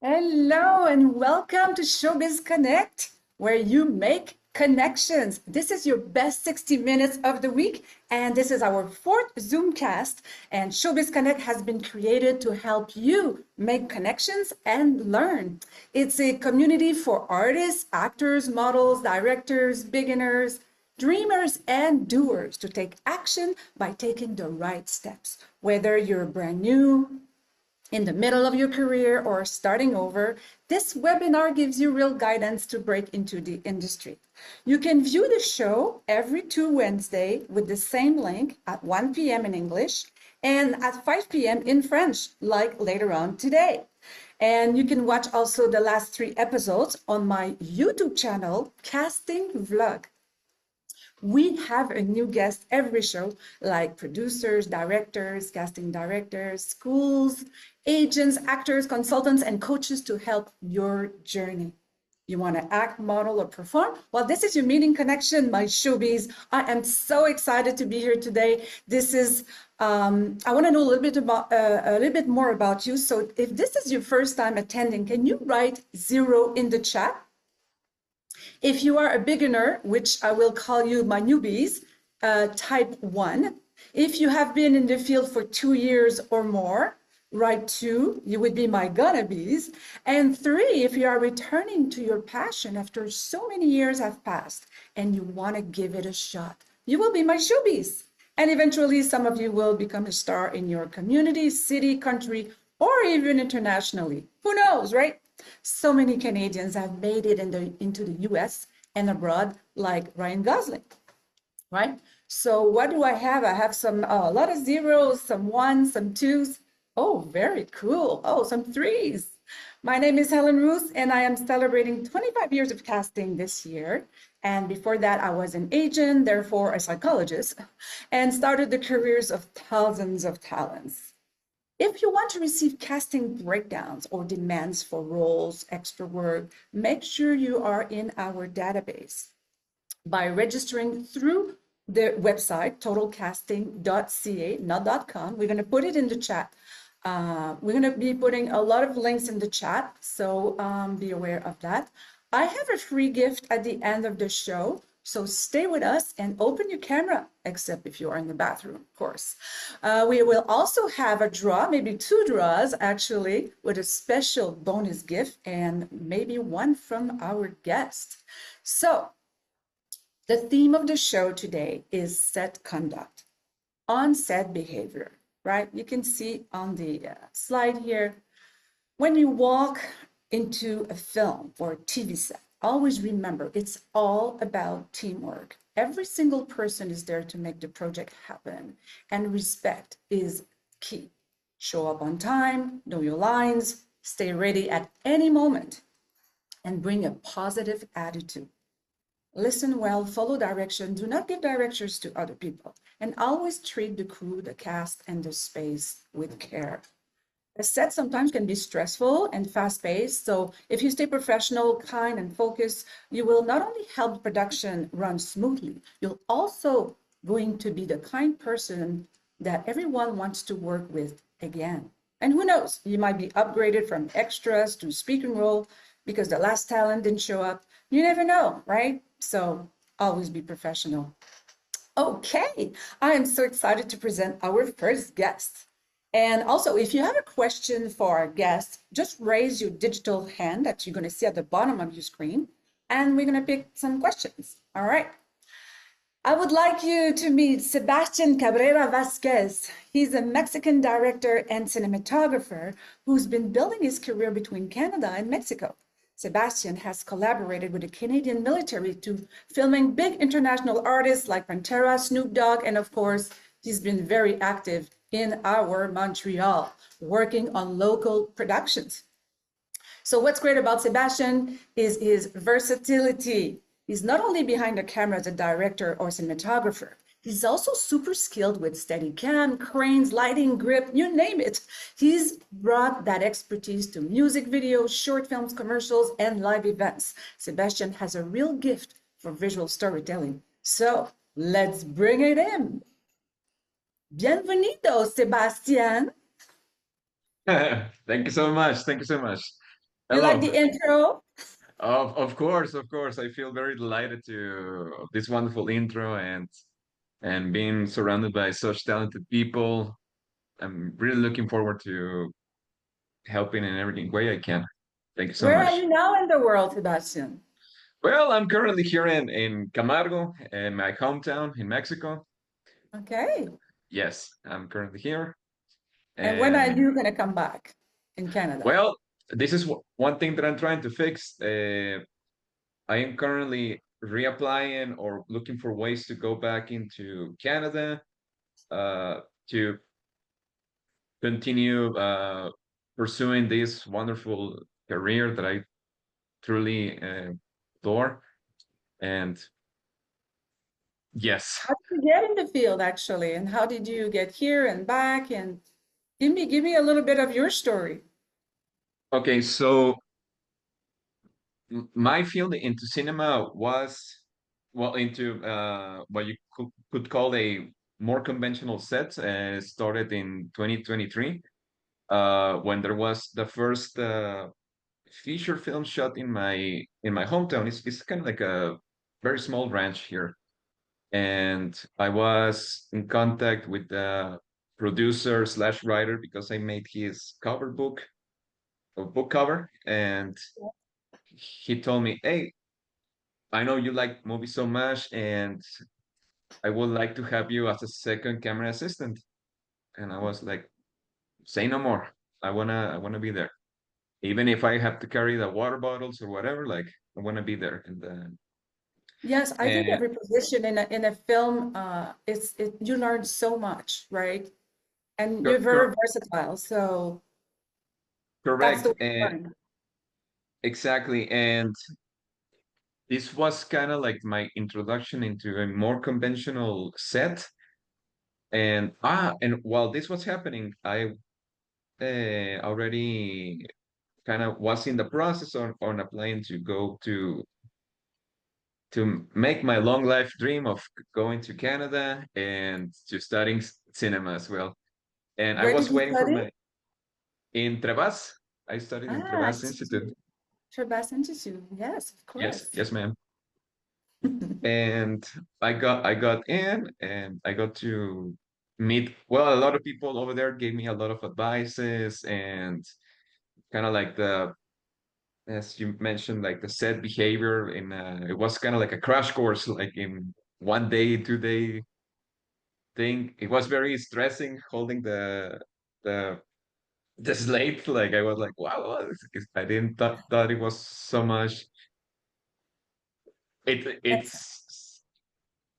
Hello and welcome to Showbiz Connect, where you make connections. This is your best 60 minutes of the week, and this is our fourth Zoomcast. And Showbiz Connect has been created to help you make connections and learn. It's a community for artists, actors, models, directors, beginners, dreamers, and doers to take action by taking the right steps. Whether you're brand new, in the middle of your career or starting over, this webinar gives you real guidance to break into the industry. You can view the show every 2 Wednesdays with the same link at 1 p.m. in English and at 5 p.m. in French, like later on today. And you can watch also the last 3 episodes on my YouTube channel, Casting Vlog. We have a new guest every show, like producers, directors, casting directors, schools, agents, actors, consultants, and coaches to help your journey. You want to act, model, or perform? Well, this is your meeting connection, my showbiz. I am so excited to be here today. This is, I want to know a little bit more about you. So if this is your first time attending, can you write 0 in the chat? If you are a beginner, which I will call you my newbies, type 1. If you have been in the field for 2 years or more, write 2. You would be my gonna-bees. And 3, if you are returning to your passion after so many years have passed and you want to give it a shot, you will be my showbiz. And eventually, some of you will become a star in your community, city, country, or even internationally. Who knows, right? So many Canadians have made it into the US and abroad, like Ryan Gosling, right? So what do I have? I have a lot of zeros, some ones, some twos. Oh, very cool. Oh, some threes. My name is Hélène Rousse, and I am celebrating 25 years of casting this year. And before that, I was an agent, therefore a psychologist, and started the careers of thousands of talents. If you want to receive casting breakdowns or demands for roles, extra work, make sure you are in our database by registering through the website totalcasting.ca, not .com. We're going to put it in the chat. We're going to be putting a lot of links in the chat, so be aware of that. I have a free gift at the end of the show. So stay with us and open your camera, except if you are in the bathroom, of course. We will also have a draw, maybe 2 draws actually, with a special bonus gift and maybe one from our guest. So the theme of the show today is set conduct, on-set behavior, right? You can see on the slide here, when you walk into a film or a TV set, always remember, it's all about teamwork. Every single person is there to make the project happen, and respect is key. Show up on time, know your lines, stay ready at any moment, and bring a positive attitude. Listen well, follow direction, do not give directions to other people, and always treat the crew, the cast, and the space with care. A set sometimes can be stressful and fast-paced, so if you stay professional, kind, and focused, you will not only help the production run smoothly, you'll also going to be the kind person that everyone wants to work with again. And who knows, you might be upgraded from extras to speaking role because the last talent didn't show up. You never know, right? So always be professional. Okay, I am so excited to present our first guest. And also, if you have a question for our guest, just raise your digital hand that you're going to see at the bottom of your screen, and we're going to pick some questions. All right. I would like you to meet Sebastian Cabrera Vazquez. He's a Mexican director and cinematographer who's been building his career between Canada and Mexico. Sebastian has collaborated with the Canadian military to filming big international artists like Pantera, Snoop Dogg, and of course, he's been very active in our Montreal, working on local productions. So what's great about Sebastian is his versatility. He's not only behind the camera as a director or cinematographer, he's also super skilled with Steadicam, cranes, lighting, grip, you name it. He's brought that expertise to music videos, short films, commercials, and live events. Sebastian has a real gift for visual storytelling. So let's bring it in. Bienvenido, Sebastian. Thank you so much. Thank you so much. You like Hello. the intro? Of course. I feel very delighted to this wonderful intro and being surrounded by such talented people. I'm really looking forward to helping in every way I can. Thank you so Where are much. you now in the world, Sebastian? Well, I'm currently here in Camargo, in my hometown in Mexico. Okay. Yes, I'm currently here. And when are And you going to come back in Canada? well, this is one thing that I'm trying to fix. I am currently reapplying or looking for ways to go back into Canada uh, to continue pursuing this wonderful career that I truly adore. And yes, How did you get in the field actually? And how did you get here and back? And give me a little bit of your story. okay, so my field into cinema was well into what you could call a more conventional set. Started in 2023 when there was the first feature film shot in my hometown. It's kind of like a very small ranch here, and I was in contact with the producer slash writer because I made his cover book, a book cover, and he told me, "Hey, I know you like movies so much, and I would like to have you as a second camera assistant." And I was like, "Say no more. I wanna be there, even if I have to carry the water bottles or whatever. Like, I wanna be there." Yes, I think And every position in a film, you learn so much, right? And you're cor- very cor- versatile, so that's the correct, way to and learn. exactly, and this was kind of like my introduction into a more conventional set. And while this was happening, I already kind of was in the process on applying to go to make my long life dream of going to Canada and to studying cinema as well. And I Where did was you waiting for study? my in Trevas. I studied in Ah, Trevas Institute. Showbiz Institute. Yes, of Yes, course. yes, ma'am. And I got in and I got to meet well a lot of people over there gave me a lot of advices and kind of like the as you mentioned like the set behavior in it was kind of like a crash course like in 1 day 2 day thing. It was very stressing holding the the slate. Like I was like wow, I didn't thought it was so much. it That's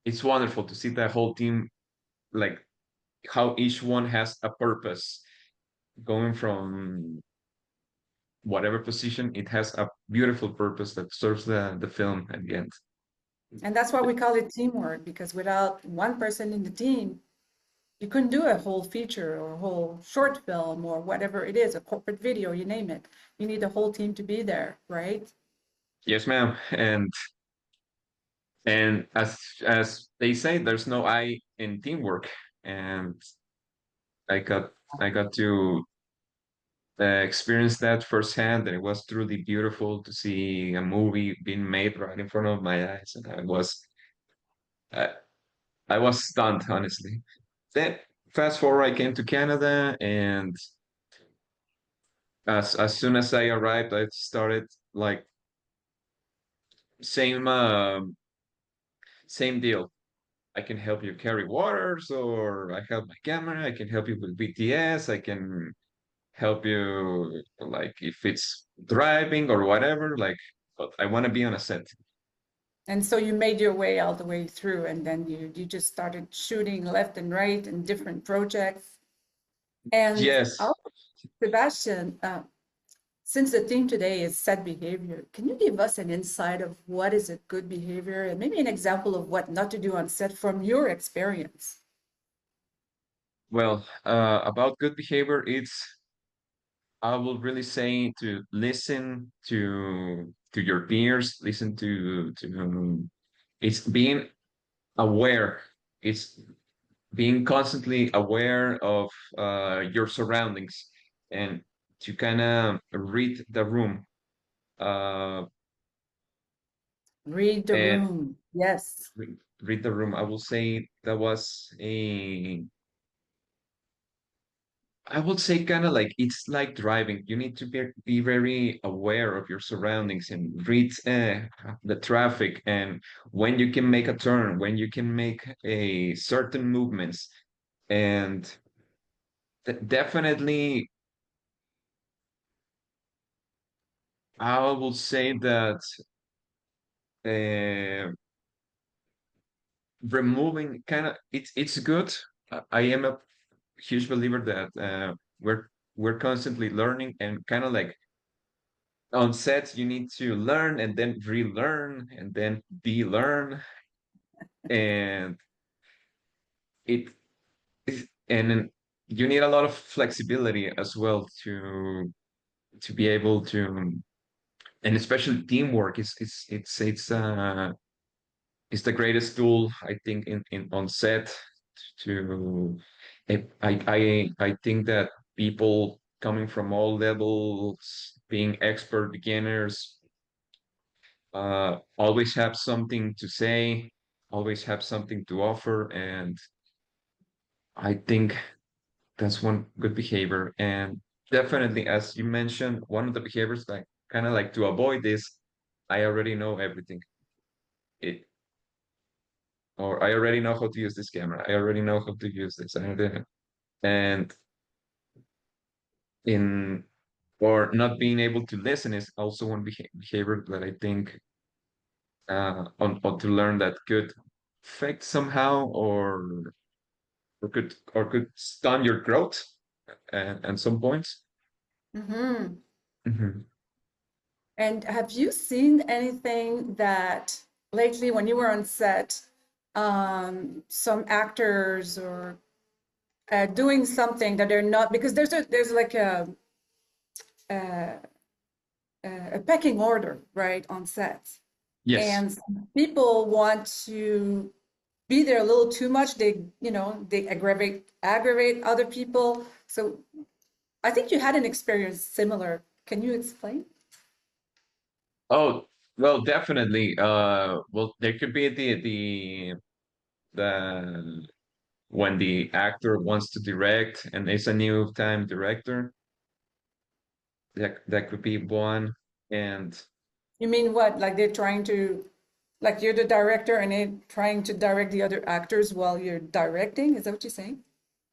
it's wonderful to see the whole team like how each one has a purpose going from whatever position. It has a beautiful purpose that serves the film at the end. and that's why we call it teamwork, because without one person in the team, you couldn't do a whole feature or a whole short film or whatever it is, a corporate video, you name it. You need the whole team to be there, right? Yes, ma'am. And as they say, there's no I in teamwork. And I got to experience that firsthand, and it was truly beautiful to see a movie being made right in front of my eyes. And uh, I was stunned, honestly. Then fast forward, I came to Canada, and as soon as I arrived, I started like same same deal. I can help you carry waters, or I have my camera. I can help you with BTS. I can help you like if it's driving or whatever. Like, but I want to be on a set. And so you made your way all the way through, and then you just started shooting left and right in different projects. And Yes. also, Sebastian, since the theme today is set behavior, can you give us an insight of what is a good behavior and maybe an example of what not to do on set from your experience? Well, about good behavior, it's I will really say to listen to your peers, listen to it's being aware. It's being constantly aware of your surroundings and to kind of read the room. uh, Read the and room. Yes. read the room. I will say that was a, I would say kind of like it's like driving. You need to be very aware of your surroundings and read the traffic and when you can make a turn, when you can make a certain movements. And definitely, I will say that uh, removing kind of it's good. I am a huge believer that we're constantly learning and kind of like on sets you need to learn and then relearn and then de-learn and it and then you need a lot of flexibility as well to be able to, and especially teamwork is the greatest tool I think in on set to I think that people coming from all levels, being expert beginners, always have something to say, always have something to offer, and I think that's one good behavior. And definitely, as you mentioned, one of the behaviors like kind of like to avoid this, I already know everything. It or I already know how to use this camera. I already know how to use this. And in or not being able to listen is also one behavior that I think on to learn that could affect somehow or could stun your growth at some points. Mm-hmm. Mhm. And have you seen anything that lately when you were on set, some actors or doing something that they're not, because there's like a, a pecking order, right, on sets. Yes. And some people want to be there a little too much. They aggravate other people. So I think you had an experience similar. Can you explain? Oh, well, definitely. Well, there could be the when the actor wants to direct and is a new time director. That could be one. And You mean what? Like they're trying to, like you're the director and they're trying to direct the other actors while you're directing? Is that what you're saying?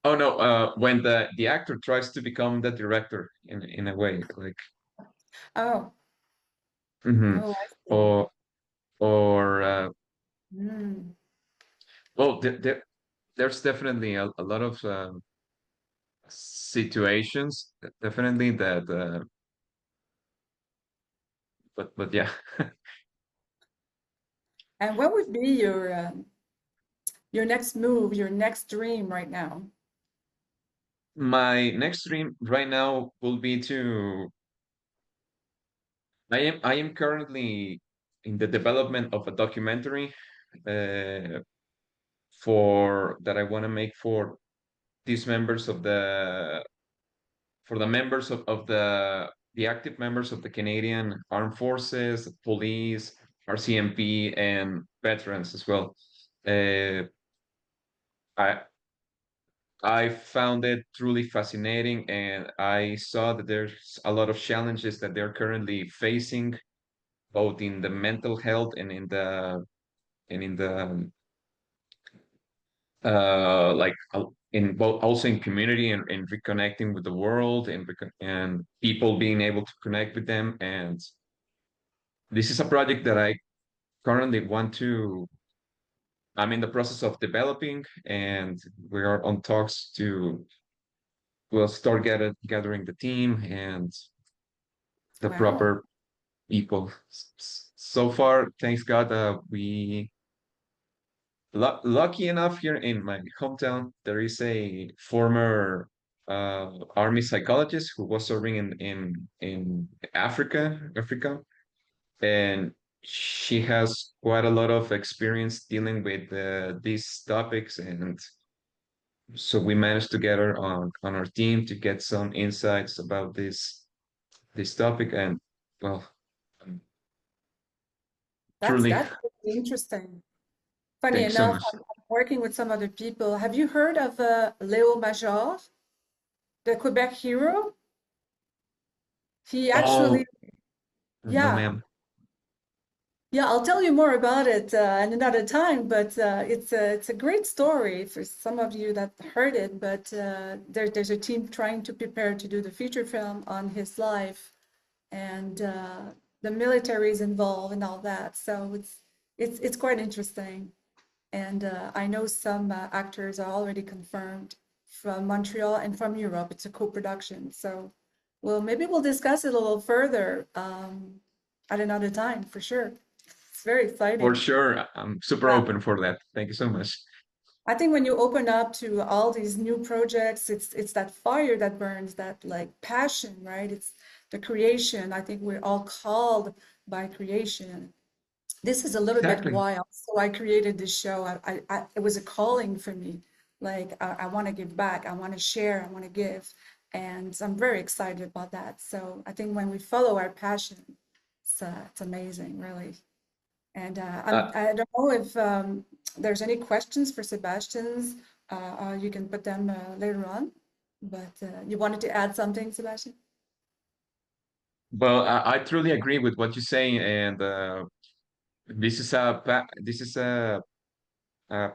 oh no, when the actor tries to become the director in a way, like Oh, mhm. oh, I see. or or Mm. well, there's definitely a lot of situations, definitely that, but yeah. And what would be your next move, your next dream right now? My next dream right now will be to. I am currently in the development of a documentary uh, for that I want to make for these members of the for the members of the active members of the Canadian Armed Forces, police, RCMP, and veterans as well. Uh, I I found it truly fascinating, and I saw that there's a lot of challenges that they're currently facing, both in the mental health and in the like in both also in community and reconnecting with the world and people being able to connect with them. And this is a project that I currently want to. I'm in the process of developing, and we are on talks to we'll start gathering the team and the Wow. proper people. So far, thanks God, we lucky enough here in my hometown, there is a former army psychologist who was serving in Africa, and she has quite a lot of experience dealing with these topics, and so we managed to get her on our team to get some insights about this topic, and well. Truly. That's really interesting. Funny Thank you so enough, much. I'm working with some other people. Have you heard of Léo Major, the Quebec hero? He Oh, actually, no, yeah, ma'am. yeah, I'll tell you more about it another time, but it's a great story for some of you that heard it. But there's a team trying to prepare to do the feature film on his life, and the military is involved and all that. So it's quite interesting. And I know some actors are already confirmed from Montreal and from Europe. It's a co-production. So, well, maybe we'll discuss it a little further at another time for sure. It's very For exciting. sure. I'm super Yeah. open for that. Thank you so much. I think when you open up to all these new projects, it's that fire that burns, that like passion, right? It's the creation. I think we're all called by creation. This is a little bit Exactly. wild. So I created this show. It was a calling for me. Like I want to give back. I want to share. I want to give. And I'm very excited about that. So I think when we follow our passion, it's amazing, really. And Uh, I don't know if there's any questions for Sebastian's. You can put them later on. But you wanted to add something, Sebastian? well, I truly agree with what you say, and this is a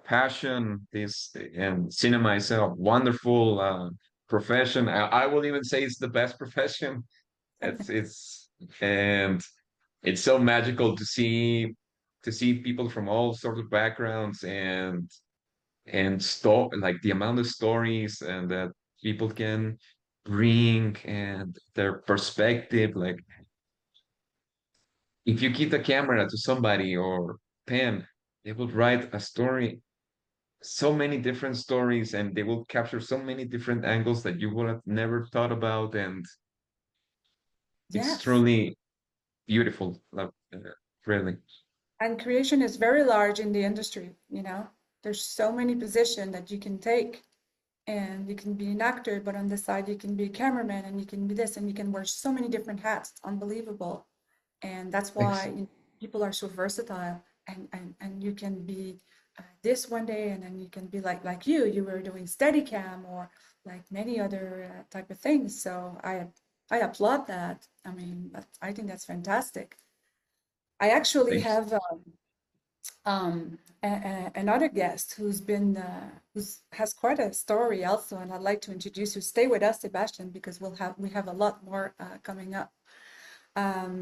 passion. This and cinema is a wonderful profession. I will even say it's the best profession. It's and it's so magical to see people from all sorts of backgrounds and like the amount of stories and that people can bring and their perspective. Like if you give the camera to somebody or pen, they will write a story, so many different stories, and they will capture so many different angles that you would have never thought about, and it's Yes. truly beautiful. Really. And creation is very large in the industry, you know. There's so many positions that you can take, and you can be an actor, but on the side you can be a cameraman, and you can be this, and you can wear so many different hats. It's unbelievable. And that's why Ex- people are so versatile, and you can be this one day, and then you can be like you were doing Steadicam or like many other type of things. So I applaud that. I mean, I think that's fantastic. I actually Thanks. have another guest who's been who's has quite a story also, and I'd like to introduce you. Stay with us, Sebastian, because we have a lot more coming up.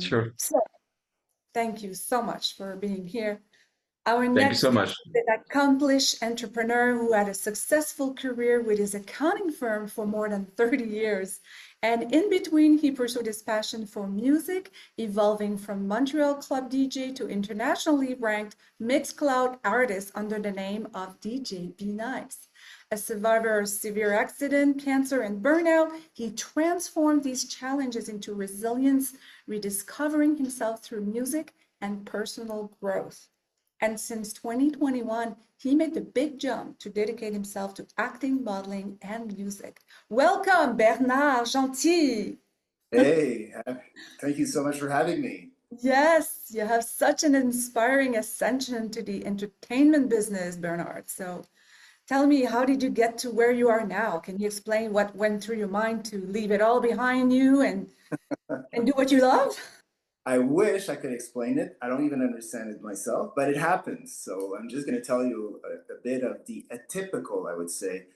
Sure. So thank you so much for being here. Our Thank you next so guest much. is an accomplished entrepreneur who had a successful career with his accounting firm for more than 30 years. And in between, he pursued his passion for music, evolving from Montreal club DJ to internationally ranked Mixcloud artist under the name of DJ Be Nice. A survivor of severe accident, cancer, and burnout, he transformed these challenges into resilience, rediscovering himself through music and personal growth. And since 2021, he made the big jump to dedicate himself to acting, modeling, and music. Welcome, Bernard Jeanty. Hey, thank you so much for having me. Yes, you have such an inspiring ascension to the entertainment business, Bernard. So tell me, how did you get to where you are now? Can you explain what went through your mind to leave it all behind you and do what you love? I wish I could explain it. I don't even understand it myself, but it happens. So I'm just going to tell you a bit of the atypical, I would say,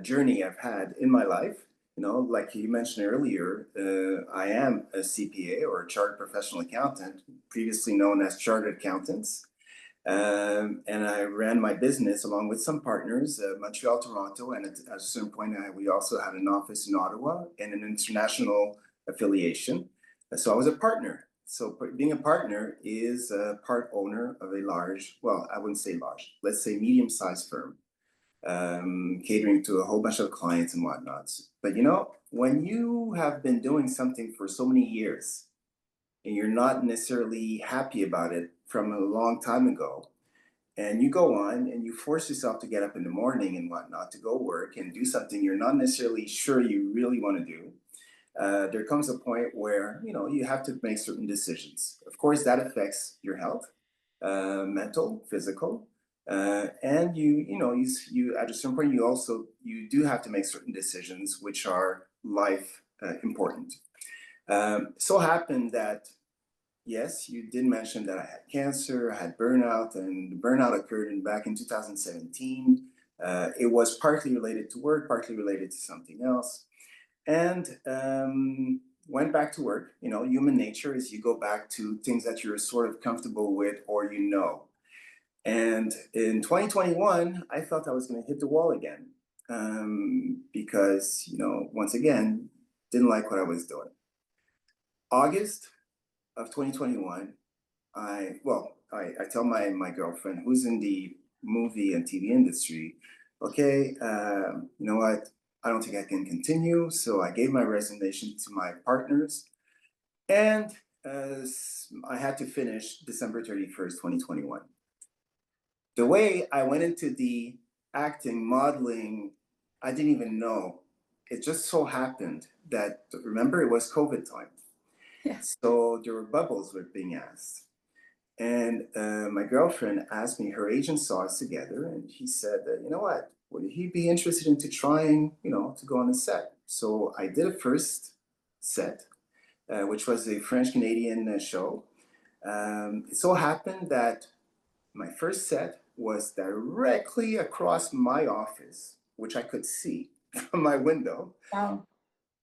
journey I've had in my life. You know, like you mentioned earlier, I am a CPA or a chartered professional accountant, previously known as chartered accountants. And I ran my business along with some partners, Montreal, Toronto, and at a certain point, we also had an office in Ottawa and an international affiliation. So I was a partner. So being a partner is a part owner of a large, well, I wouldn't say large, let's say medium-sized firm, catering to a whole bunch of clients and whatnots. But you know, when you have been doing something for so many years and you're not necessarily happy about it from a long time ago, and you go on and you force yourself to get up in the morning and whatnot to go work and do something you're not necessarily sure you really want to do, there comes a point where you know you have to make certain decisions. Of course, that affects your health. mental, physical. And you at a certain point, you do have to make certain decisions which are life important. So happened that, yes, you did mention that I had cancer, I had burnout, and the burnout occurred back in 2017. It was partly related to work, partly related to something else. And went back to work. Human nature is you go back to things that you're sort of comfortable with or you know. And in 2021, I thought I was going to hit the wall again because, once again, didn't like what I was doing. August of 2021, I tell my girlfriend who's in the movie and TV industry, okay, you know what? I don't think I can continue. So I gave my resignation to my partners, and I had to finish December 31st, 2021. The way I went into the acting, modeling, I didn't even know. It just so happened that, remember, it was COVID time. Yeah. So there were bubbles were being asked. And my girlfriend asked me, her agent saw us together, and he said, you know what, would he be interested into trying, to go on a set? So I did a first set, which was a French-Canadian show. It so happened that my first set was directly across my office, which I could see from my window. Wow.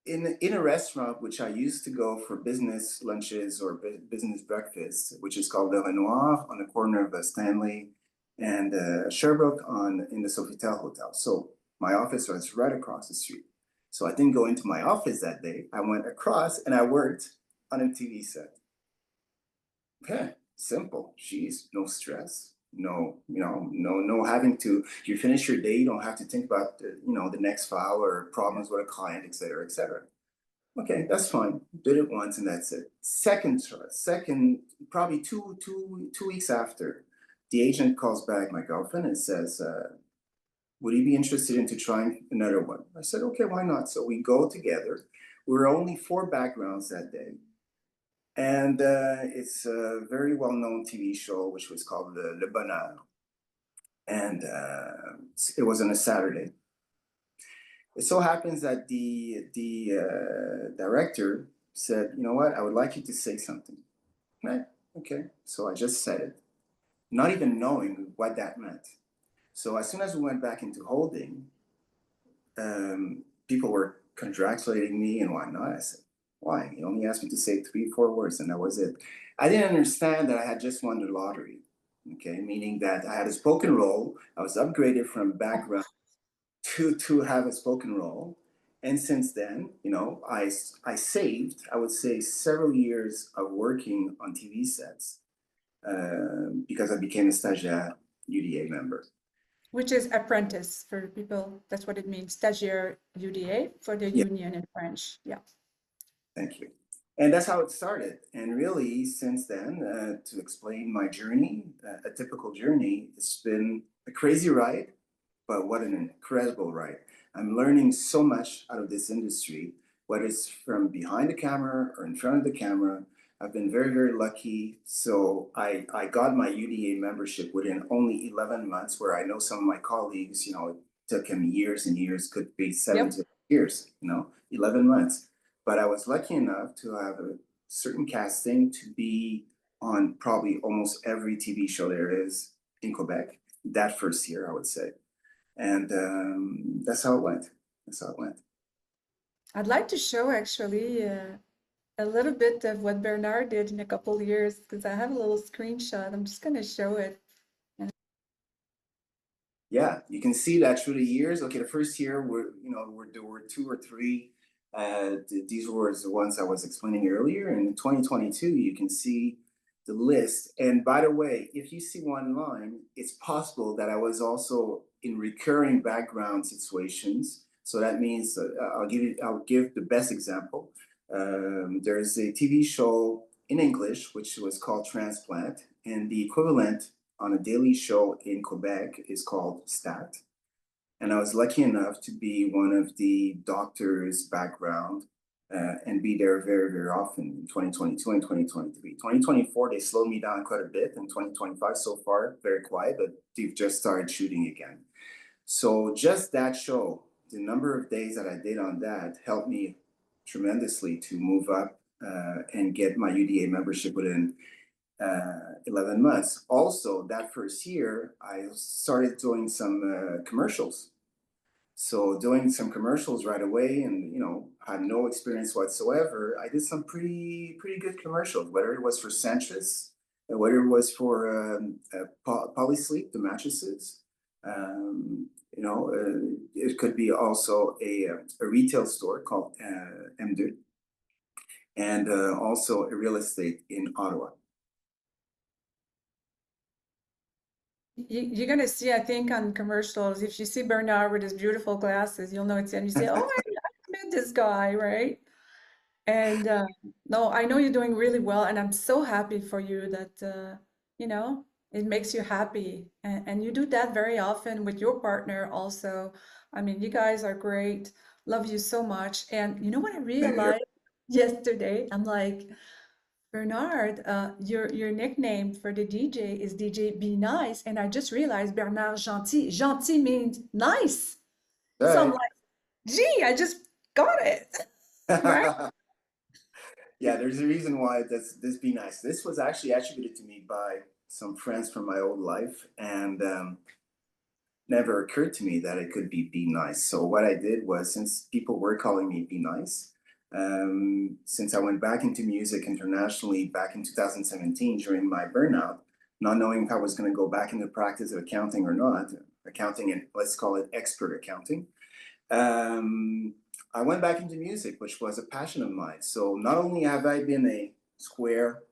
In a restaurant which I used to go for business lunches or business breakfasts, which is called Le Renoir, on the corner of Stanley and Sherbrooke in the Sofitel Hotel. So my office was right across the street. So I didn't go into my office that day. I went across and I worked on a TV set. Okay, simple. Jeez, no stress. No having to, you finish your day, you don't have to think about the next file or problems with a client, et cetera, et cetera. Okay, that's fine. Did it once and that's it. Second, probably two weeks after, the agent calls back my girlfriend and says, would you be interested into trying another one? I said, okay, why not? So we go together. We were only 4 backgrounds that day. And it's a very well-known TV show, which was called Le Bonheur. And it was on a Saturday. It so happens that the director said, you know what, I would like you to say something. Right? Okay, so I just said it, not even knowing what that meant. So as soon as we went back into holding, people were congratulating me and whatnot. I said, why? He only asked me to say 3 or 4 words, and that was it. I didn't understand that I had just won the lottery, okay? Meaning that I had a spoken role. I was upgraded from background to have a spoken role. And since then, I saved, I would say, several years of working on TV sets because I became a stagiaire UDA member. Which is apprentice for people. That's what it means. Stagiaire UDA for the union in French. Yeah. Thank you. And that's how it started. And really, since then, to explain my journey, a typical journey, it's been a crazy ride, but what an incredible ride. I'm learning so much out of this industry, whether it's from behind the camera or in front of the camera. I've been very, very lucky. So I got my UDA membership within only 11 months, where I know some of my colleagues, it took him years and years, could be 7 to 8 years, 11 months. But I was lucky enough to have a certain casting to be on probably almost every TV show there is in Quebec, that first year, I would say. And that's how it went. I'd like to show actually a little bit of what Bernard did in a couple of years, because I have a little screenshot. I'm just going to show it. Yeah, you can see that through the years. Okay, the first year, there were 2 or 3. These were the ones I was explaining earlier. And in 2022, you can see the list. And by the way, if you see one line, it's possible that I was also in recurring background situations. So that means I'll give the best example. There's a TV show in English, which was called Transplant, and the equivalent on a daily show in Quebec is called Stat. And I was lucky enough to be one of the doctor's background and be there very, very often in 2022 and 2023. 2024, they slowed me down quite a bit. In 2025, so far, very quiet, but they've just started shooting again. So just that show, the number of days that I did on that helped me tremendously to move up and get my UDA membership within 11 months. Also, that first year, I started doing some commercials. So doing some commercials right away, and had no experience whatsoever. I did some pretty good commercials, whether it was for Centris, whether it was for Polysleep, the mattresses. It could be also a retail store called M2, and also a real estate in Ottawa. You're gonna see, I think, on commercials, if you see Bernard with his beautiful glasses, you'll know it's him. You say, "Oh, I met this guy," right? And no, I know you're doing really well, and I'm so happy for you that it makes you happy, and you do that very often with your partner also. I mean, you guys are great. Love you so much. And you know what I realized yesterday? I'm like, Bernard, your nickname for the DJ is DJ Be Nice, and I just realized Bernard Jeanty. Jeanty means nice. So I'm Right. like, gee, I just got it. Right? Yeah, there's a reason why this Be Nice. This was actually attributed to me by some friends from my old life, and never occurred to me that it could be Nice. So what I did was, since people were calling me Be Nice, since I went back into music internationally back in 2017 during my burnout, not knowing if I was going to go back into practice of accounting or not, accounting, and let's call it expert accounting, I went back into music, which was a passion of mine. So not only have I been a square,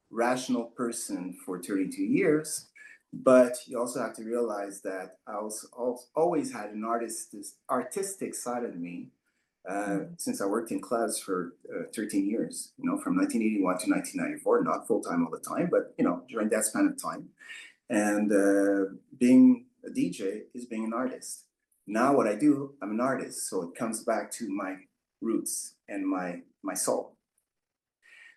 rational person for 32 years, but you also have to realize that I always had an artistic side of me since I worked in clubs for 13 years, from 1981 to 1994, not full-time all the time, but, during that span of time. And being a DJ is being an artist. Now what I do, I'm an artist. So it comes back to my roots and my soul.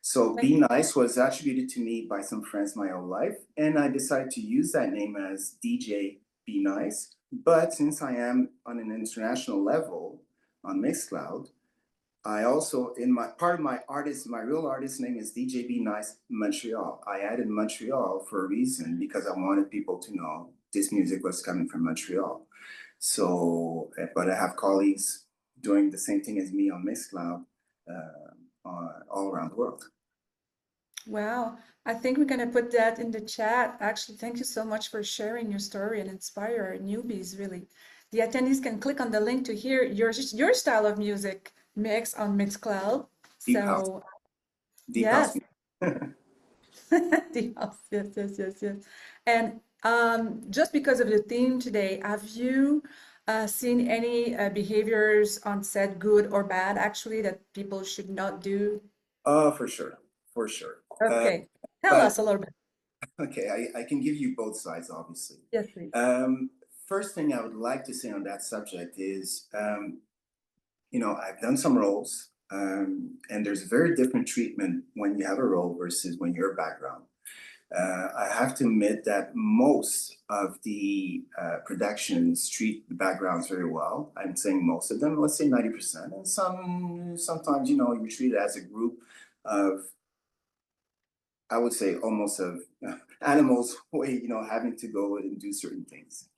So Be Nice was attributed to me by some friends my whole life. And I decided to use that name as DJ Be Nice. But since I am on an international level on Mixcloud, I also, my real artist name is DJ Be Nice Montreal. I added Montreal for a reason, because I wanted people to know this music was coming from Montreal. So, but I have colleagues doing the same thing as me on Mixcloud all around the world. Wow. I think we're going to put that in the chat. Actually, thank you so much for sharing your story and inspire our newbies, really. The attendees can click on the link to hear your style of music mix on Mixcloud. Deep house. So, Deep yes. house. Deep house. Yes. And just because of the theme today, have you seen any behaviors on set, good or bad, actually, that people should not do? Oh, for sure. Okay. Tell us a little bit. Okay, I can give you both sides, obviously. Yes, please. First thing I would like to say on that subject is, I've done some roles, and there's a very different treatment when you have a role versus when you're a background. I have to admit that most of the productions treat the backgrounds very well. I'm saying most of them, let's say 90%. And sometimes, you treat it as a group of, I would say, almost of animals, having to go and do certain things.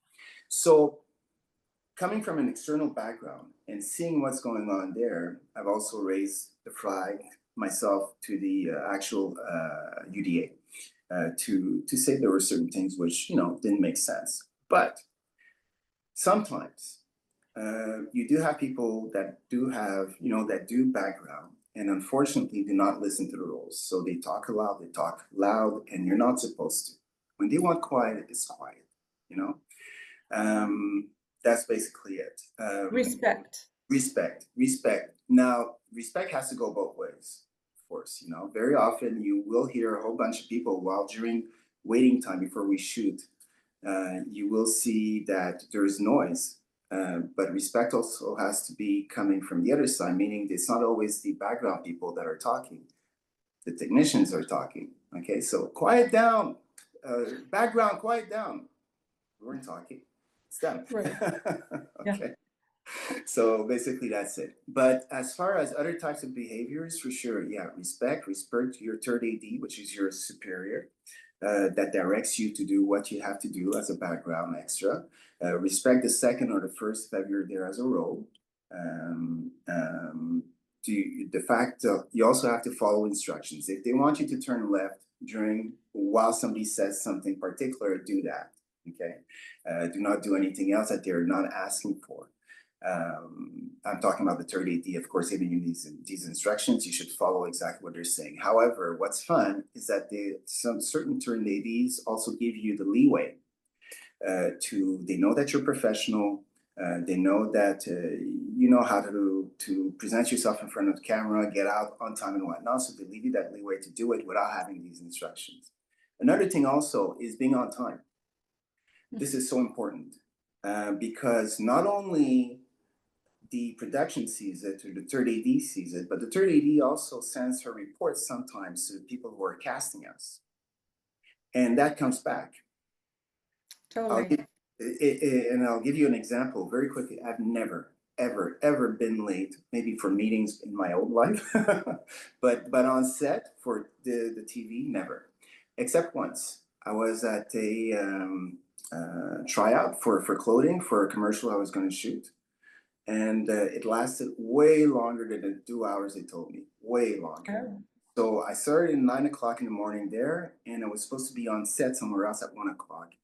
So coming from an external background and seeing what's going on there, I've also raised the flag myself to the actual UDA to say there were certain things which, didn't make sense. But sometimes you do have people that do have, that do background, and unfortunately do not listen to the rules. So they talk loud, and you're not supposed to. When they want quiet, it's quiet, That's basically it. Respect. Now, respect has to go both ways, of course. Very often you will hear a whole bunch of people while during waiting time before we shoot, you will see that there's noise But respect also has to be coming from the other side, meaning it's not always the background people that are talking. The technicians are talking. Okay, so quiet down. Background, quiet down. We weren't talking. It's them. Right. Okay. So basically that's it. But as far as other types of behaviors, for sure, yeah, respect your third AD, which is your superior, that directs you to do what you have to do as a background extra. Respect the second or the first if you're there as a role. The fact you also have to follow instructions. If they want you to turn left while somebody says something particular, do that. Okay. Do not do anything else that they're not asking for. I'm talking about the third AD, of course, giving you these instructions. You should follow exactly what they're saying. However, what's fun is that some certain third ADs also give you the leeway they know that you're professional. They know that you know how to present yourself in front of the camera, get out on time and whatnot. So they leave you that leeway to do it without having these instructions. Another thing also is being on time. This is so important because not only the production sees it or the third AD sees it, but the third AD also sends her reports sometimes to the people who are casting us. And that comes back. Totally. I'll give you an example very quickly. I've never, ever been late, maybe for meetings in my old life, but on set for the TV, never. Except once. I was at a tryout for clothing for a commercial I was going to shoot. And it lasted way longer than the 2 hours they told me, way longer. Oh. So I started at 9 o'clock in the morning there, and I was supposed to be on set somewhere else at 1 o'clock.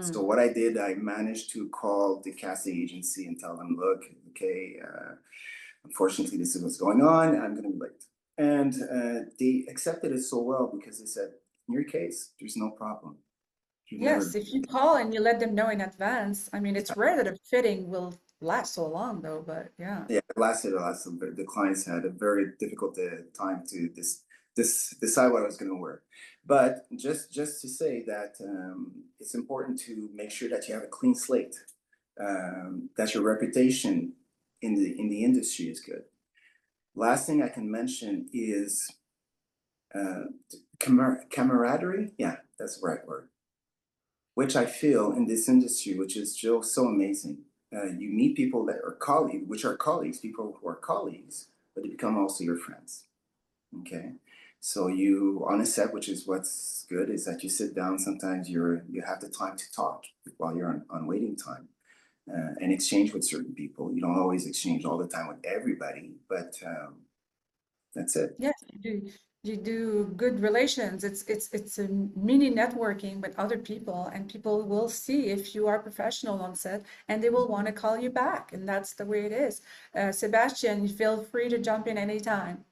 So what I did, I managed to call the casting agency and tell them, look, okay, unfortunately, this is what's going on. I'm going to be late. And they accepted it so well because they said, in your case, there's no problem. Yes, if you call and you let them know in advance. I mean, it's rare that a fitting will last so long, though, but yeah. Yeah, it lasted. The clients had a very difficult time to decide what I was going to wear. But just to say that it's important to make sure that you have a clean slate, that your reputation in the industry is good. Last thing I can mention is camaraderie. Yeah, that's the right word. Which I feel in this industry, which is just so amazing. You meet people that are colleagues, people who are colleagues, but they become also your friends. Okay, so you on a set, which is what's good, is that you sit down. Sometimes you have the time to talk while you're on waiting time, and exchange with certain people. You don't always exchange all the time with everybody, but that's it. Yes, you do. You do good relations. It's a mini networking with other people, and people will see if you are professional on set, and they will want to call you back, and that's the way it is. Sebastian, feel free to jump in anytime.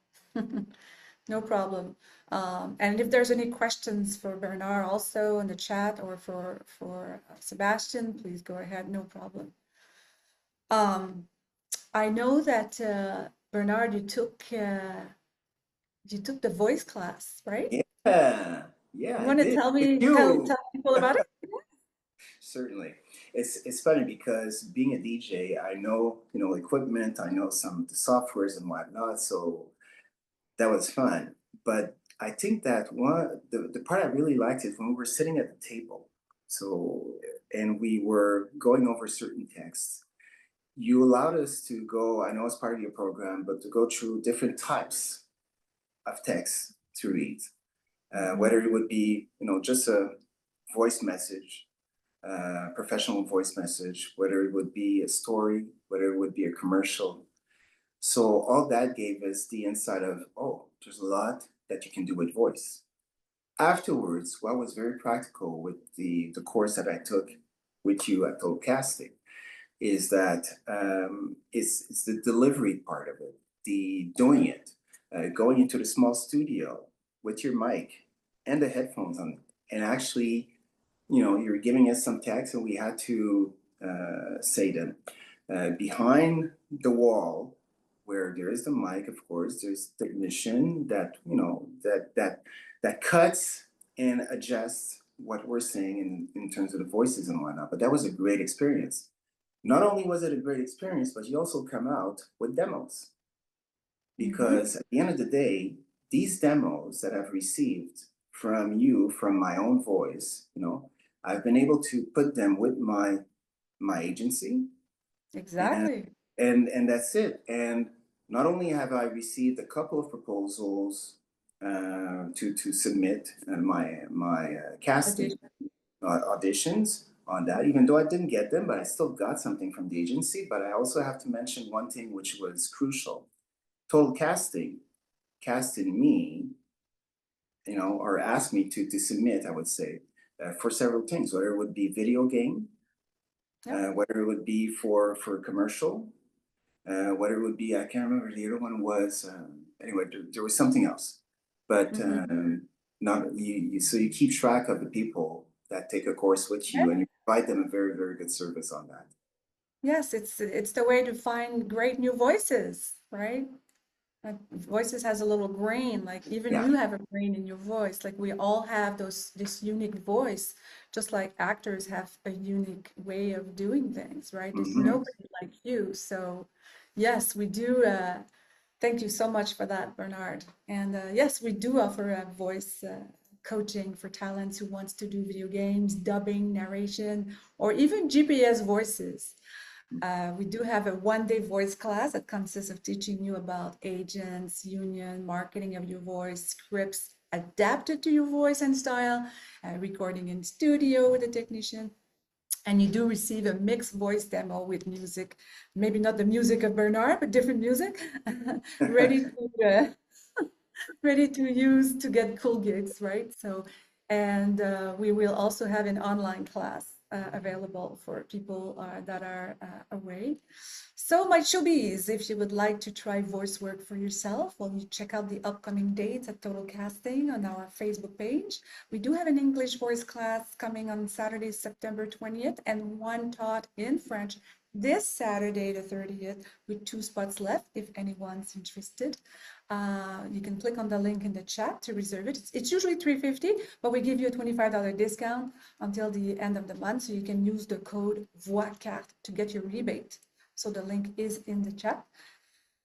No problem. And if there's any questions for Bernard also in the chat or for Sebastian, please go ahead. No problem. I know that Bernard, you took the voice class, right? Yeah, You I want to did. tell people about it? Certainly. It's funny because being a DJ, I know, equipment, I know some of the softwares and whatnot, so that was fun. But I think that the part I really liked is when we were sitting at the table. So, and we were going over certain texts. You allowed us to go, I know it's part of your program, but to go through different types of texts to read. Whether it would be, just a voice message, professional voice message, whether it would be a story, whether it would be a commercial. So all that gave us the insight of, oh, there's a lot that you can do with voice. Afterwards, what was very practical with the course that I took with you at Total Casting is that it's the delivery part of it, the doing it, going into the small studio with your mic and the headphones on, and actually, you're giving us some text and we had to say them. Behind the wall, where there is the mic, of course, there's the technician that, that cuts and adjusts what we're saying in terms of the voices and whatnot. But that was a great experience. Not only was it a great experience, but you also come out with demos. Because at the end of the day, these demos that I've received from you, from my own voice, you know, I've been able to put them with my agency, Exactly. and that's it. And not only have I received a couple of proposals to submit my casting Audition. auditions on that, even though I didn't get them, but I still got something from the agency. But I also have to mention one thing which was crucial. Total casted me, you know, or asked me to submit, I would say, for several things, whether it would be video game, Yeah. whether it would be for commercial, whether it would be, I can't remember, the other one was, anyway, there was something else. But not you, so you keep track of the people that take a course with you, and you provide them a very, very good service on that. Yes, it's the way to find great new voices, right? Like voices has a little grain, like even Yeah. you have a grain in your voice. Like we all have this unique voice, just like actors have a unique way of doing things, right? There's nobody like you. So yes, we do. Thank you so much for that, Bernard. And yes, we do offer voice coaching for talents who wants to do video games, dubbing, narration, or even GPS voices. We do have a one-day voice class that consists of teaching you about agents, union, marketing of your voice, scripts adapted to your voice and style, recording in studio with a technician. And you do receive a mixed voice demo with music, maybe not the music of Bernard, but different music, ready to ready to use to get cool gigs, right? So, and we will also have an online class available for people that are away. So my showbiz, if you would like to try voice work for yourself, well, you check out the upcoming dates at Total Casting on our Facebook page. We do have an English voice class coming on Saturday, September 20th, and one taught in French this Saturday, the 30th, with 2 spots left if anyone's interested. You can click on the link in the chat to reserve it. It's usually $350, but we give you a $25 discount until the end of the month, so you can use the code VOISCARTE to get your rebate. So the link is in the chat.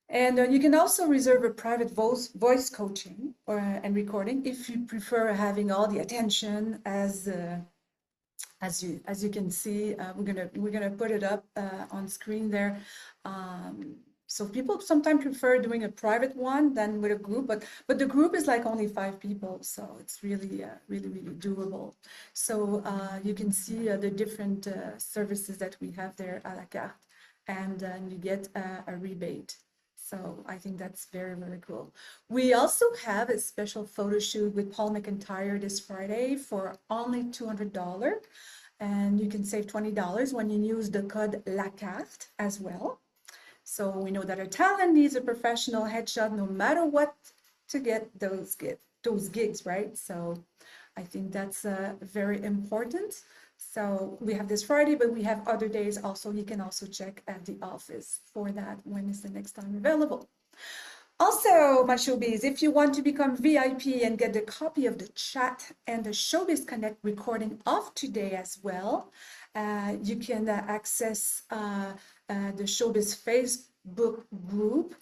And you can also reserve a private voice coaching and recording if you prefer having all the attention as you can see. We're gonna put it up on screen there. So people sometimes prefer doing a private one than with a group, but the group is like only 5 people, so it's really doable. So you can see the different services that we have there à la carte, and you get a rebate. So I think that's very, very cool. We also have a special photo shoot with Paul McIntyre this Friday for only $200. And you can save $20 when you use the code LACARTE as well. So we know that our talent needs a professional headshot no matter what to get those gigs, right? So I think that's very important. So we have this Friday, but we have other days also. You can also check at the office for that when is the next time available. Also, my showbiz, if you want to become VIP and get a copy of the chat and the Showbiz Connect recording of today as well, you can access the Showbiz Facebook group.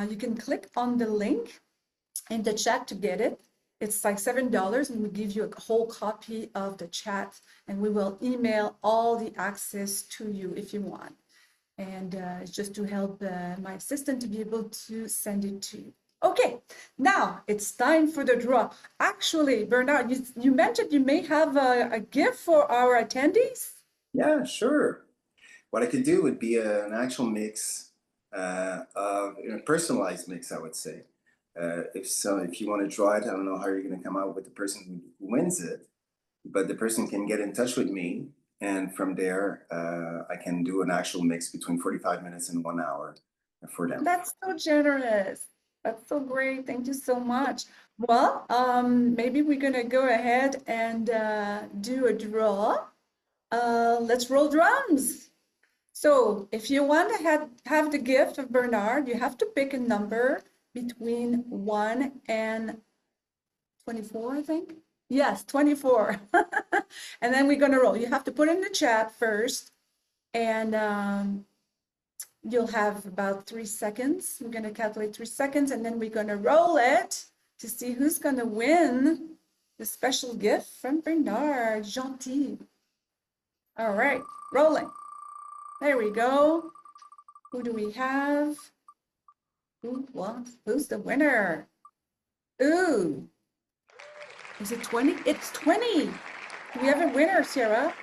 You can click on the link in the chat to get it. It's like $7, and we give you a whole copy of the chat, and we will email all the access to you if you want. And it's just to help my assistant to be able to send it to you. Okay, now it's time for the draw. Actually, Bernard, you mentioned you may have a gift for our attendees. Yeah, sure. What I could do would be an actual mix of a personalized mix, I would say. If you want to draw it, I don't know how you're going to come out with the person who wins it, but the person can get in touch with me, and from there, I can do an actual mix between 45 minutes and 1 hour for them. That's so generous. That's so great. Thank you so much. Well, maybe we're gonna go ahead and do a draw. Let's roll drums. So if you want to have the gift of Bernard, you have to pick a number between 1 and 24, I think. Yes, 24. And then we're gonna roll. You have to put in the chat first, And you'll have about 3 seconds. We're going to calculate 3 seconds, and then we're going to roll it to see who's going to win the special gift from Bernard. Jeanty. All right, rolling. There we go. Who do we have? Who's the winner? Ooh. Is it 20? It's 20. Do we have a winner, Sarah?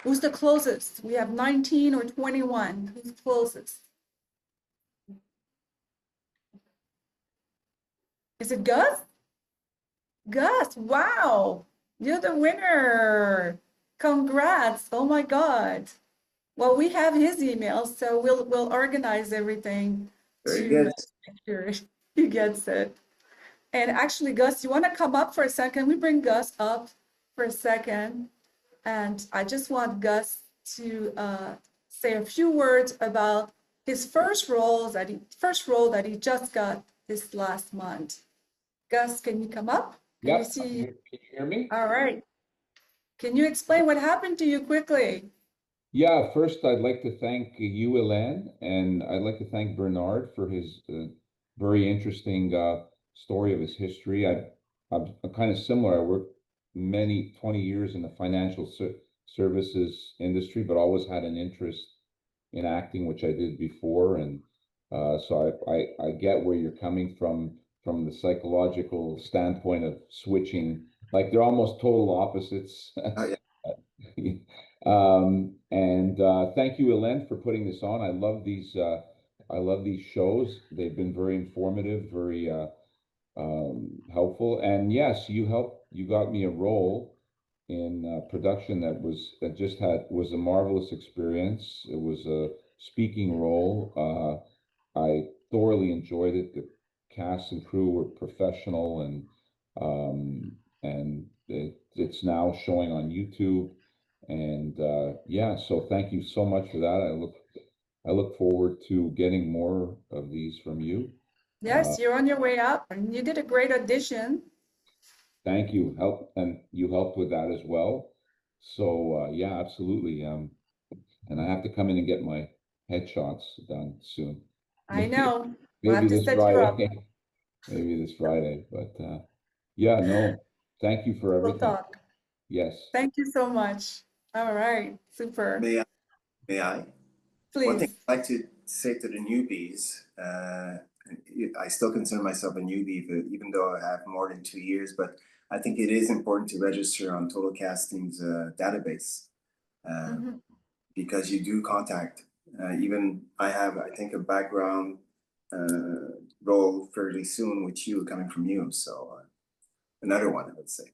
Who's the closest? We have 19 or 21. Who's closest? Is it Gus? Gus, wow. You're the winner. Congrats. Oh my God. Well, we have his email, so we'll organize everything Very to good. make sure he gets it. And actually, Gus, you want to come up for a second? Can we bring Gus up for a second? And I just want Gus to say a few words about his first role that he just got this last month. Gus, can you come up? Can you see? Can you hear me? All right. Can you explain what happened to you quickly? Yeah, first I'd like to thank you, Hélène, and I'd like to thank Bernard for his very interesting story of his history. I'm kind of similar. I worked 20 years in the financial services industry, but always had an interest in acting, which I did before. And so I get where you're coming from the psychological standpoint of switching. Like they're almost total opposites. Oh, yeah. And thank you, Hélène, for putting this on. I love these shows. They've been very informative, very helpful. And yes, you got me a role in production that was a marvelous experience. It was a speaking role. I thoroughly enjoyed it. The cast and crew were professional, and it's now showing on YouTube. And yeah, so thank you so much for that. I look forward to getting more of these from you. Yes, you're on your way up, and you did a great audition. Thank you. You helped with that as well. So yeah, absolutely. And I have to come in and get my headshots done soon. I know. Maybe We'll have to this set you up. Friday. Maybe this Friday. But yeah, no. Thank you for We'll everything. talk. Yes. Thank you so much. All right, super. May I? One Please. thing I'd like to say to the newbies, I still consider myself a newbie, even though I have more than 2 years, but I think it is important to register on Total Casting's database because you do contact. Even I have, I think, a background role fairly soon with you, coming from you. So another one, I would say.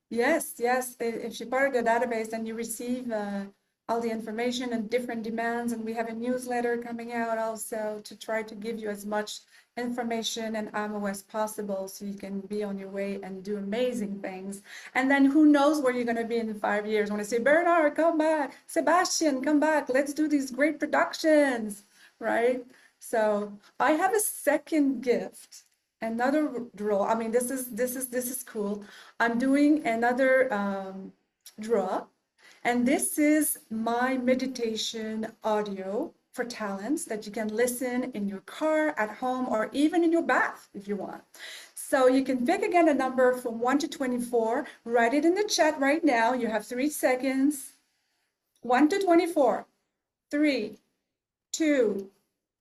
Yes, yes. If you're part of the database, then you receive all the information and different demands, and we have a newsletter coming out also to try to give you as much information and ammo as possible so you can be on your way and do amazing things. And then who knows where you're going to be in 5 years. When I say, Bernard, come back, Sebastian, come back, let's do these great productions, right? So I have a second gift, another draw. I mean, this is cool. I'm doing another draw. And this is my meditation audio for talents that you can listen in your car, at home, or even in your bath if you want. So you can pick again a number from 1 to 24. Write it in the chat right now. You have 3 seconds. 1 to 24. 3, 2,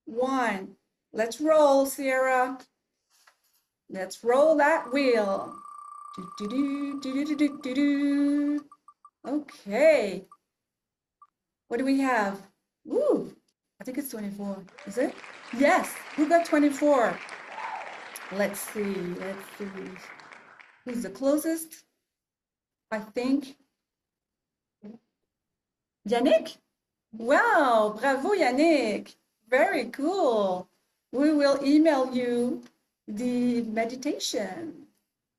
1. Let's roll, Sierra. Let's roll that wheel. Do, do, do, do, do, do, do. Okay. What do we have? Ooh, I think it's 24. Is it? Yes. Who got 24? Let's see. Let's see. Who's the closest? I think. Yannick? Wow. Bravo, Yannick. Very cool. We will email you the meditation.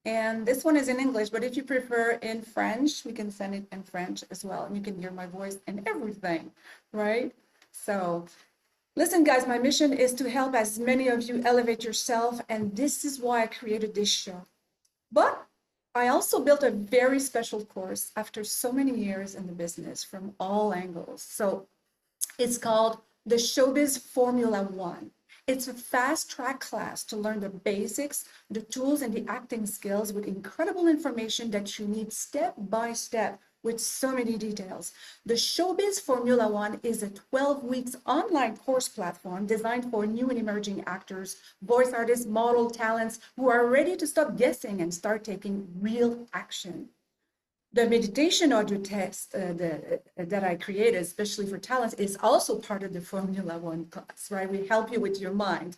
And this one is in English, but if you prefer in French, we can send it in French as well. And you can hear my voice and everything, right? So listen, guys, my mission is to help as many of you elevate yourself. And this is why I created this show. But I also built a very special course after so many years in the business from all angles. So it's called the Showbiz Formula One. It's a fast track class to learn the basics, the tools, and the acting skills with incredible information that you need step by step with so many details. The Showbiz Formula One is a 12 weeks online course platform designed for new and emerging actors, voice artists, model talents who are ready to stop guessing and start taking real action. The meditation audio text that I created, especially for talents, is also part of the Formula One class, right? We help you with your mind.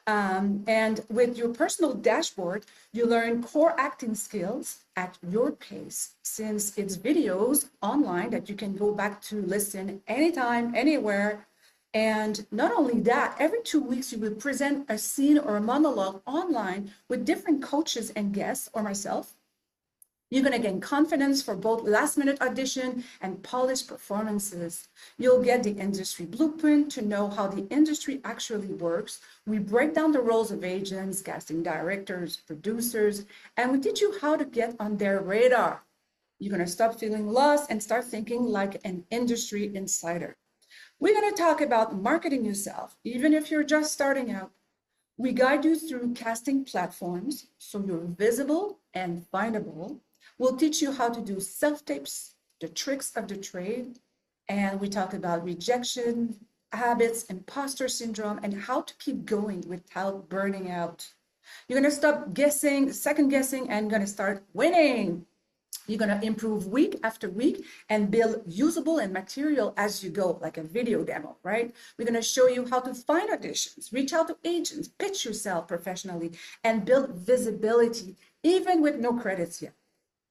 And with your personal dashboard, you learn core acting skills at your pace, since it's videos online that you can go back to listen anytime, anywhere. And not only that, every 2 weeks, you will present a scene or a monologue online with different coaches and guests or myself. You're going to gain confidence for both last-minute audition and polished performances. You'll get the industry blueprint to know how the industry actually works. We break down the roles of agents, casting directors, producers, and we teach you how to get on their radar. You're going to stop feeling lost and start thinking like an industry insider. We're going to talk about marketing yourself, even if you're just starting out. We guide you through casting platforms so you're visible and findable. We'll teach you how to do self-tapes, the tricks of the trade, and we talk about rejection, habits, imposter syndrome, and how to keep going without burning out. You're going to stop guessing, second guessing, and going to start winning. You're going to improve week after week and build usable and material as you go, like a video demo, right? We're going to show you how to find auditions, reach out to agents, pitch yourself professionally, and build visibility, even with no credits yet.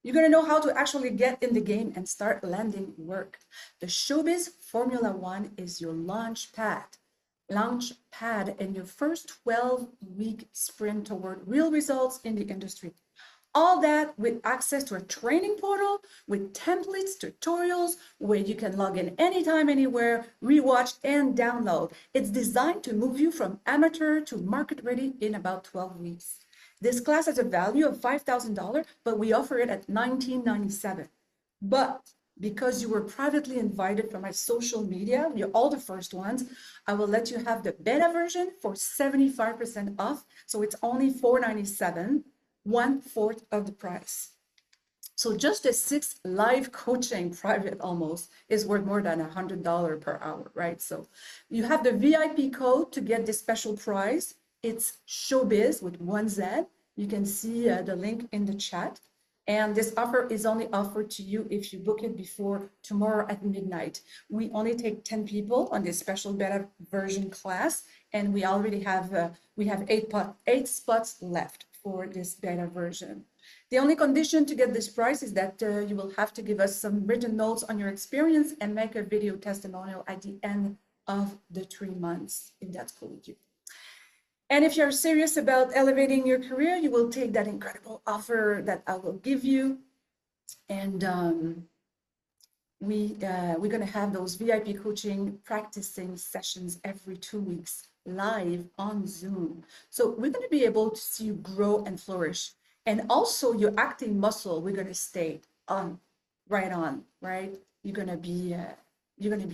You're going to know how to actually get in the game and start landing work. The Showbiz Formula One is your launch pad in your first 12-week sprint toward real results in the industry. All that with access to a training portal with templates, tutorials, where you can log in anytime, anywhere, rewatch and download. It's designed to move you from amateur to market ready in about 12 weeks. This class has a value of $5,000, but we offer it at $19.97. But because you were privately invited from my social media, you're all the first ones, I will let you have the beta version for 75% off. So it's only $4.97, 1/4 of the price. So just the 6 live coaching, private almost, is worth more than $100 per hour, right? So you have the VIP code to get this special price. It's Showbiz with 1 Z. You can see the link in the chat. And this offer is only offered to you if you book it before tomorrow at midnight. We only take 10 people on this special beta version class, and we already have 8 spots left for this beta version. The only condition to get this price is that you will have to give us some written notes on your experience and make a video testimonial at the end of the 3 months, if that's cool with you. And if you're serious about elevating your career, you will take that incredible offer that I will give you. And we're going to have those VIP coaching practicing sessions every 2 weeks live on Zoom. So we're going to be able to see you grow and flourish. And also your acting muscle, we're going to stay on, right? You're going to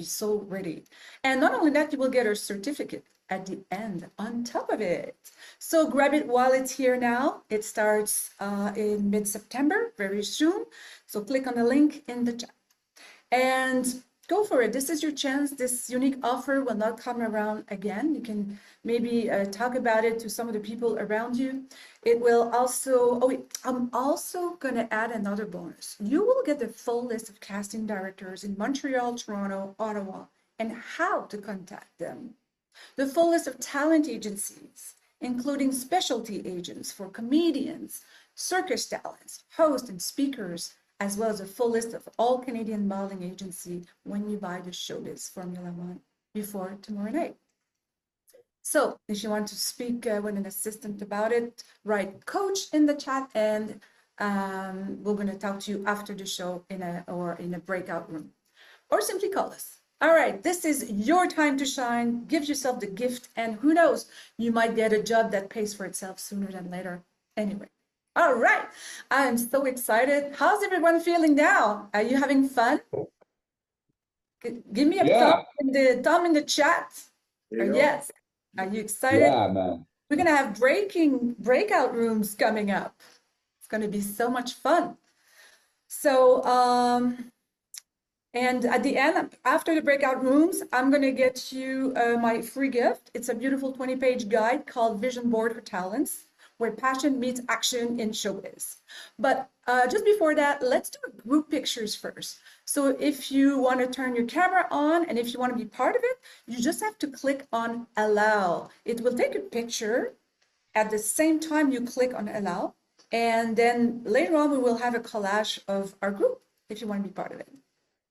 be so ready. And not only that, you will get a certificate at the end on top of it. So grab it while it's here now. It starts in mid-September, very soon. So click on the link in the chat and go for it. This is your chance. This unique offer will not come around again. You can maybe talk about it to some of the people around you. It will also, I'm also gonna add another bonus. You will get the full list of casting directors in Montreal, Toronto, Ottawa, and how to contact them. The full list of talent agencies, including specialty agents for comedians, circus talents, hosts, and speakers, as well as a full list of all Canadian modeling agencies when you buy the Showbiz Formula One before tomorrow night. So if you want to speak with an assistant about it, write coach in the chat, and we're going to talk to you after the show in a breakout room, or simply call us. All right, this is your time to shine. Give yourself the gift, and who knows, you might get a job that pays for itself sooner than later. Anyway, All right. I'm so excited. How's everyone feeling now? Are you having fun? Give me a Yeah, thumb in the chat. There Or you go. yes. Are you excited? yeah, man. We're gonna have breakout rooms coming up. It's gonna be so much fun. So and at the end, after the breakout rooms, I'm going to get you my free gift. It's a beautiful 20-page guide called Vision Board for Talents, where passion meets action in showbiz. But just before that, let's do a group pictures first. So if you want to turn your camera on and if you want to be part of it, you just have to click on allow. It will take a picture at the same time you click on allow. And then later on, we will have a collage of our group if you want to be part of it.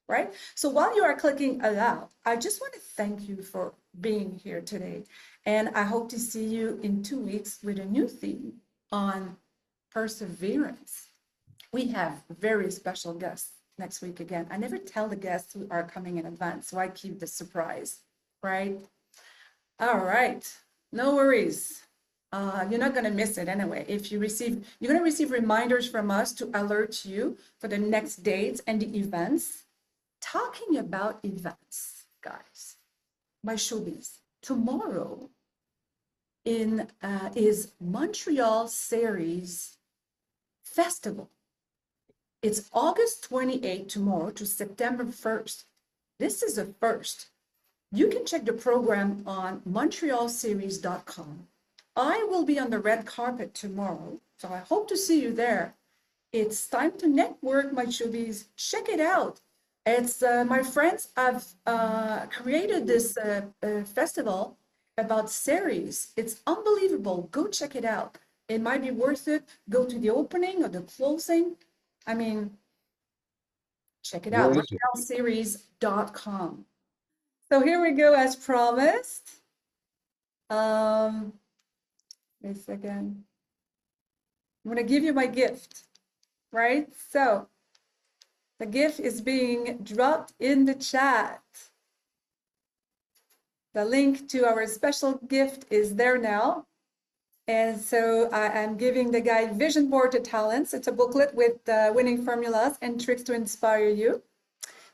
Right? So while you are clicking allow, I just want to thank you for being here today. And I hope to see you in 2 weeks with a new theme on perseverance. We have very special guests next week again. I never tell the guests who are coming in advance, so I keep the surprise, right? All right, no worries. You're not going to miss it anyway. You're going to receive reminders from us to alert you for the next dates and the events. Talking about events, guys, my showbiz. Tomorrow is Montreal Series Festival. It's August 28th tomorrow to September 1st. This is a first. You can check the program on montrealseries.com. I will be on the red carpet tomorrow, so I hope to see you there. It's time to network, my showbiz. Check it out. It's my friends have created this festival about series. It's unbelievable. Go check it out. It might be worth it. Go to the opening or the closing. I mean, check it out. Where is it? montrealseries.com. So here we go as promised. Wait a second. I'm gonna give you my gift, right? So the gift is being dropped in the chat. The link to our special gift is there now. And so I am giving the guide Vision Board to Talents. It's a booklet with winning formulas and tricks to inspire you.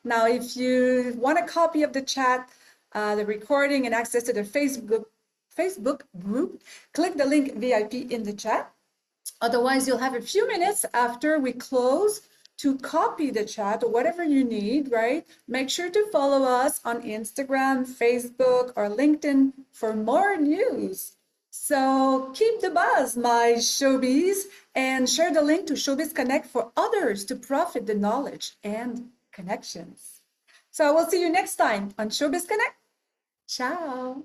Now, if you want a copy of the chat, the recording and access to the Facebook group, click the link VIP in the chat. Otherwise, you'll have a few minutes after we close to copy the chat or whatever you need, right? Make sure to follow us on Instagram, Facebook, or LinkedIn for more news. So keep the buzz, my showbiz, and share the link to Showbiz Connect for others to profit the knowledge and connections. So I will see you next time on Showbiz Connect. Ciao.